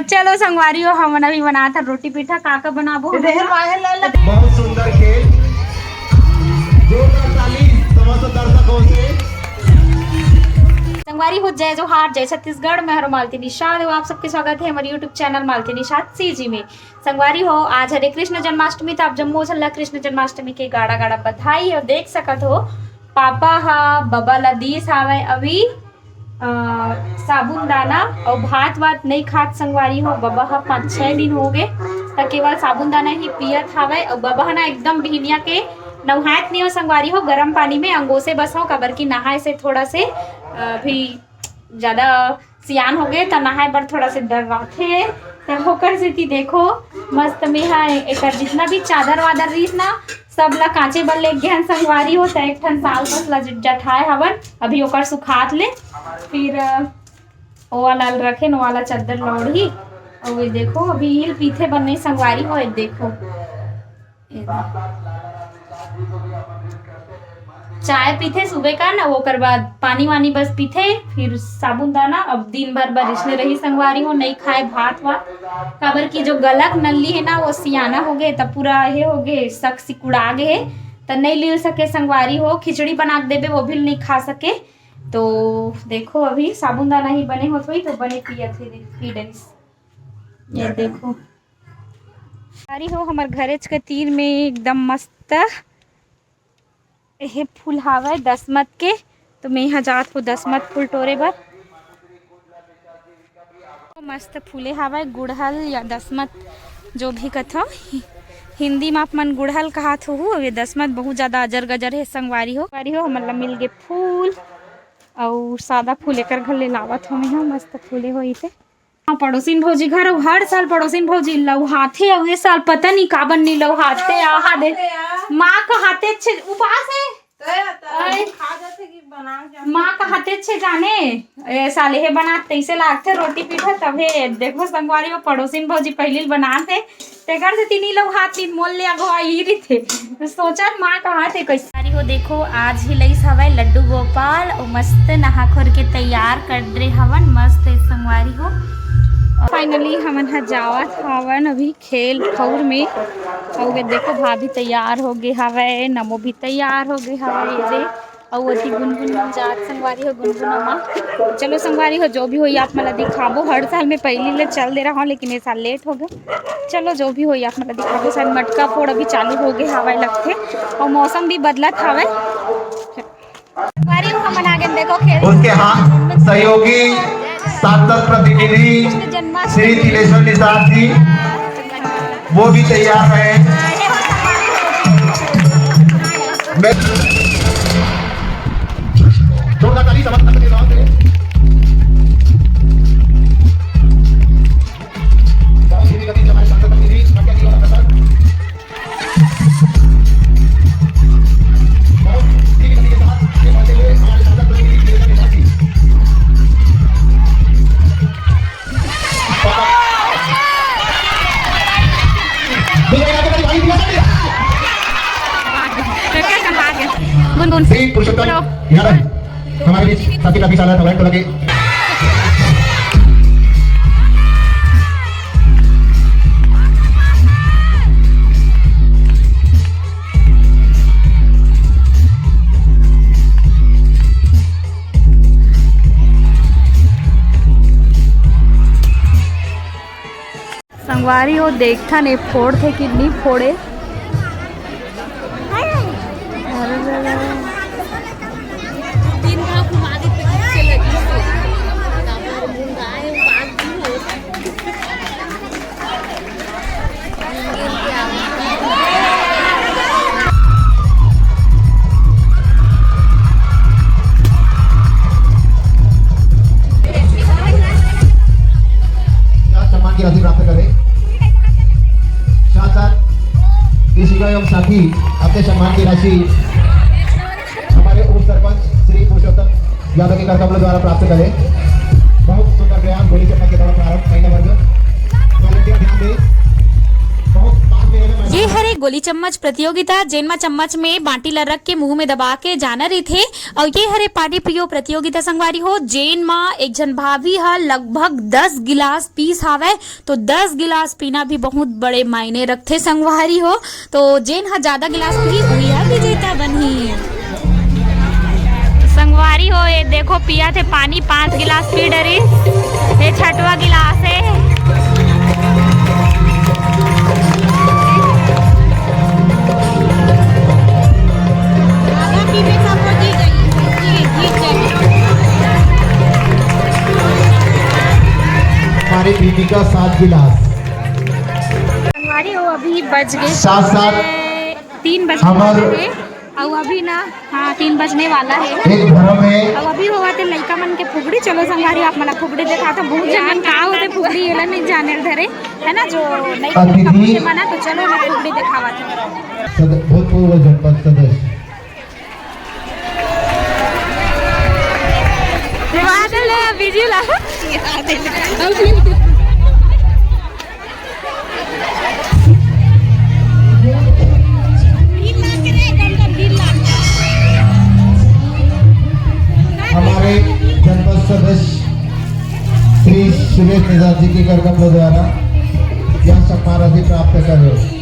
बहुत सुंदर खेल जोरदार ताली समस्त दर्शकों से। संगवारी हो जय जोहार जय छत्तीसगढ़। मैं हूं मालती निषाद और आप सबके स्वागत है हमारे यूट्यूब चैनल मालती निषाद सीजी में। संगवारी हो आज हरे कृष्ण जन्माष्टमी तो आप जम्मू झल्ला कृष्ण जन्माष्टमी के गाड़ा गाड़ा बधाई और देख सकत हो पापा हा बबा ला दीस हावे अभी साबुन दाना और भात वात नहीं खात संगवारी हो। बबा हा 5-6 दिन हो गए तो केवल साबुन दाना ही पियत हावे और बबा ना एकदम बिहनिया के नहात नहीं हो संगवारी हो गर्म पानी में अंगो से बस हो कबर की नहाए से थोड़ा से भी ज़्यादा सियान हो गए तो नहाए पर थोड़ा से डर रहे तो होकर से देखो मस्त में है एक जितना भी चादर वादर रही ना सब ला कांचे बल ले गहन संगवारी हो तो एक ठन साल बस ला जठाए हवन अभी ओकर सुखात ले फिर ओ वाला रखे नो वाला चादर लौड़ी और ये देखो अभी हिल पीछे बनने संगवारी हो देखो चाय पीते सुबह का ना वो कर बाद पानी वानी बस पीते फिर साबुन दाना अब दिन भर बारिश में रही संगवारी हो नहीं खाए भात वात काबर की जो गलक नल्ली है ना वो सियाना हो गए तब पूरा ये हो गए सक सिकुड़ा गए तो नहीं ले सके संगवारी हो खिचड़ी बना देवे वो भी नहीं खा सके तो देखो अभी साबुन दाना ही बने हो तो बने पिया थे ये देखो संगवारी हो हमार घरेज के तीर में एकदम मस्त ये फूल हावा है दसमत के तो मैं यहाँ जात हूँ दसमत फूल टोरे बर तो मस्त फूले हावा है गुड़हल या दसमत जो भी कथा हिंदी में आप मन गुड़हल कहत हो ये दसमत बहुत ज़्यादा अजर गजर है संगवारी हो हमारा मिल गए फूल और सादा फूल एक घर ले लावत हो मैं मस्त फूले हो इसे पड़ोसिन भौजी घर हर साल पड़ोसिन भौजी लौहाथे और ये साल पता नहीं का बन नहीं लौहाथे आहा दे माँ का हाथे छे उपास है माँ का हाथे छे जाने ए साले हे बनाते ऐसे लागते रोटी पीठा तबे देखो संगवारी वो पड़ोसिन भौजी पहले बनाते तेकर से तीनी लोग हाथ नी मोल ले आगो आई रही थे तो सोचा माँ का हाथ है कैसे हो देखो आज ही लई हवाई लड्डू गोपाल और मस्त नहा खोर के तैयार कर दे हवन मस्त संगवारी हो फाइनली हमन हा जावत हवन अभी खेल खौर में और देखो भाभी तैयार हो गए हवे नमो भी तैयार हो गए हवे ये और अति गुनगुन जात संगवारी हो गुनगुन अम्मा चलो संगवारी हो जो भी हो आप मला दिखाबो हर साल में पहली ले चल दे रहा हूँ लेकिन ये साल लेट हो गए चलो जो भी हो आप मला दिखाबो शायद मटका फोड़ अभी चालू हो गए हवा लगते और मौसम भी बदलत हवे संगवारी हो हमन आगे देखो खेल उसके हाथ सहयोगी सांसद प्रतिनिधि श्री तिलेश्वर निषाद जी वो भी तैयार है। हमारे बीच काफी काफी साल है लगे संगवारी हो देखता नहीं फोड़ थे कि नहीं फोड़े की राशि प्राप्त करें साथ साथ कृषि एवं साथी अपने सम्मान की राशि हमारे उप सरपंच श्री पुरुषोत्तम यादव के कर्तव्य द्वारा प्राप्त करें। बहुत सुंदर प्रयास गोली चढ़ा के द्वारा प्रारंभ महिला वर्ग ये हरे गोली चम्मच प्रतियोगिता, जेन में चम्मच में बाटी ला रख के मुंह में दबा के जाना रही थे। और ये हरे पानी पियो प्रतियोगिता संगवारी हो, जेन में एक जन भाभी हा लगभग 10 गिलास पीस हावे। तो 10 गिलास पीना भी बहुत बड़े मायने रखते संगवारी हो। तो जेन हा ज्यादा गिलास पी वही हा विजेता बनी संगवारी हो। ये देखो पिया थे पानी 5 गिलास पी डरी, ये छठवा गिलास है। हमारे बीबी का 7 गिलास संगवारी हो। अभी बज गए 3 बजने हमारे वाले हैं। और अभी ना हाँ 3 बजने वाला है। एक घर में अब अभी होगा तो लड़का मन के फुगड़ी। चलो संगवारी आप मना फुगड़ी देखा था, बहुत जन का होते फुगड़ी ये नहीं जाने धरे है ना, जो नहीं अतिथि मना। तो चलो मैं फुगड़ी दिखावा था। भूतपूर्व जनपद सदस्य हमारे जनपद सदस्य श्री सुरेश निजाम जी की कार्यक्रम द्वारा यह सम्मान राशि प्राप्त कर रहे हो।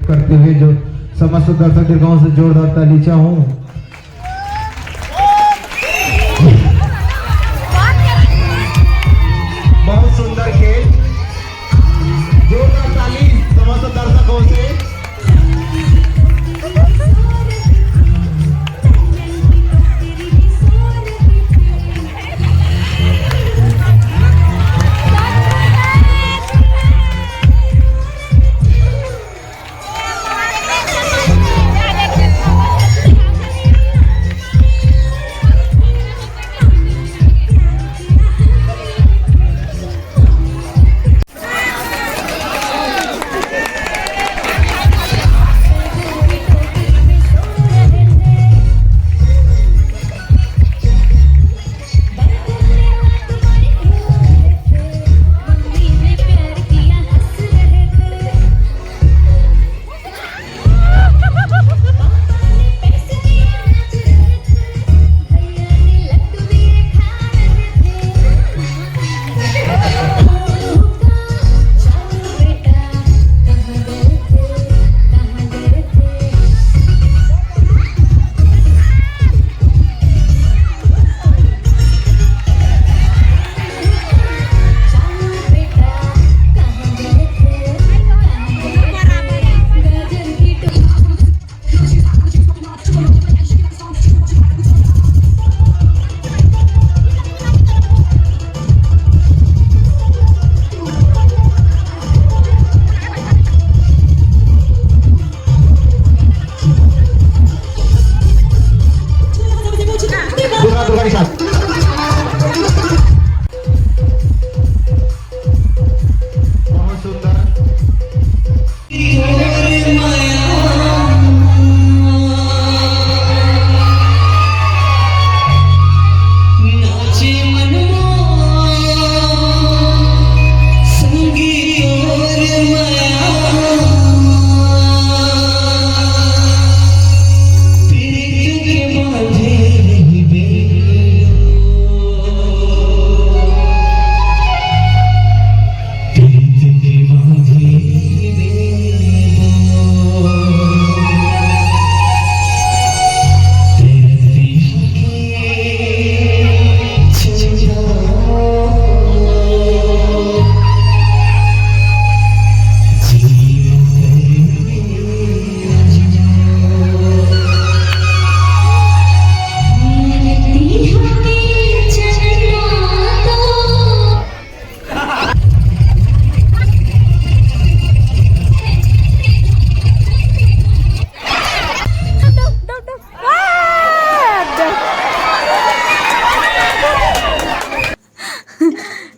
करते हुए जो समस्त दर्शक दीर्घाओं से जोरदार ताली चाहूं। बहुत सुंदर खेल, जोरदार ताली समस्त दर्शकों से।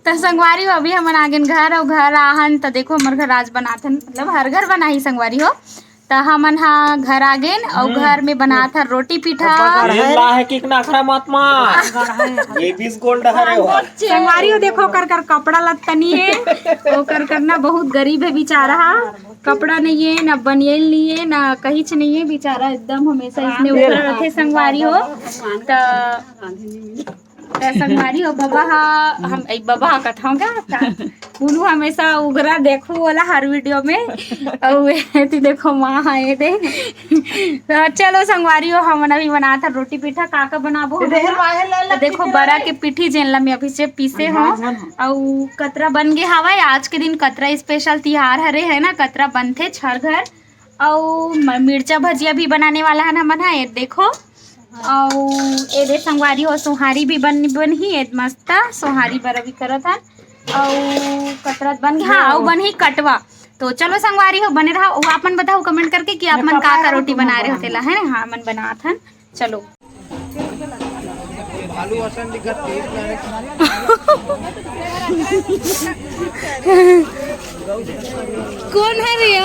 तो संगवारी हो अभी हमन आगे घर और घर आहन तो देखो हमर घर आज बनाथन मतलब हर घर बना ही संगवारी हो तो हमन हा घर आ गए और घर में बनात हन रोटी पीठा संगवारी हो देखो कर कर कपड़ा लत्तनी है ओकर करना बहुत गरीब है बेचारा कपड़ा नहीं है ना बनियल नहीं है ना कहीं नहीं है बेचारा एकदम हमेशा इसने ऊपर रखे संगवारी हो तो संगवारी हो बाबा हम बाबा कथाऊँ क्या उन्हों हमेशा उगरा देखो वाला हर वीडियो में और देखो माँ आए थे तो चलो संगवारी हो हम अभी बना था रोटी पीठा काका बनाबो तो देखो बड़ा के पीठी जेनला में अभी से पीसे हो और कतरा बन गए हवा आज के दिन कतरा स्पेशल तिहार हरे है ना कतरा बनते छर घर और मिर्चा भजिया भी बनाने वाला है ना मन है देखो और एदे संगवारी हो सोहारी भी बन ही मस्त सोहारी बर भी करत है और कतरत बन गया हाँ और बन ही कटवा तो चलो संगवारी हो बने रहा वो आपन बताओ कमेंट करके कि आप मन का रोटी बना रहे होतेला है ना हाँ मन बनात हन चलो कौन है रिया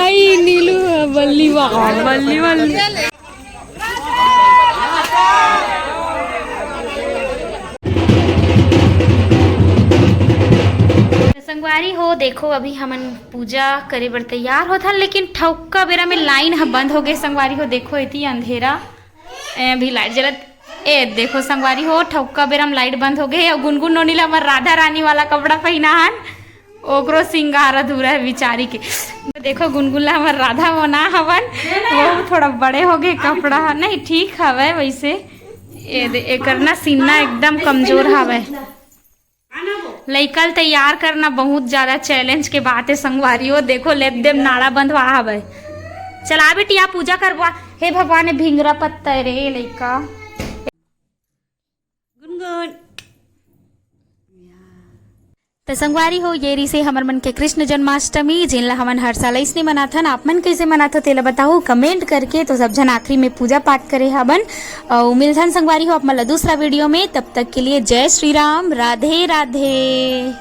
आई नीलू बल्ली बल्ली संगवारी हो देखो अभी हमन पूजा करे बर तैयार होथन लेकिन ठौका बेरा में लाइन ह बंद हो गए संगवारी हो देखो इतनी अंधेरा अभी लाइट जलत ए देखो संगवारी हो ठौका बेरा में लाइट बंद हो गए और गुनगुन नोनीला हमर राधा रानी वाला कपड़ा पहना हन ओकरो सिंगार अधूरा है बिचारी के देखो गुनगुला हमर राधा बना हवन वो थोड़ा बड़े हो गए कपड़ा नहीं ठीक हवे वैसे एकर ना सीना एकदम कमजोर हवे लइकल तैयार करना बहुत ज्यादा चैलेंज के बात है संगवारी हो देखो लेप देम नाड़ा बंधवा हवे चला बेटी आप पूजा करवा हे भगवान भिंगरा पत्ता रे लइका गुनगुन तो संगवारी हो ये री से हमर मन के कृष्ण जन्माष्टमी जिनला हमन हर साल इसने मनाथन आप मन कैसे मनाथो तेला बताओ कमेंट करके तो सब जन आखिरी में पूजा पाठ करे हवन और मिलथन संगवारी हो आप मला दूसरा वीडियो में तब तक के लिए जय श्री राम राधे राधे।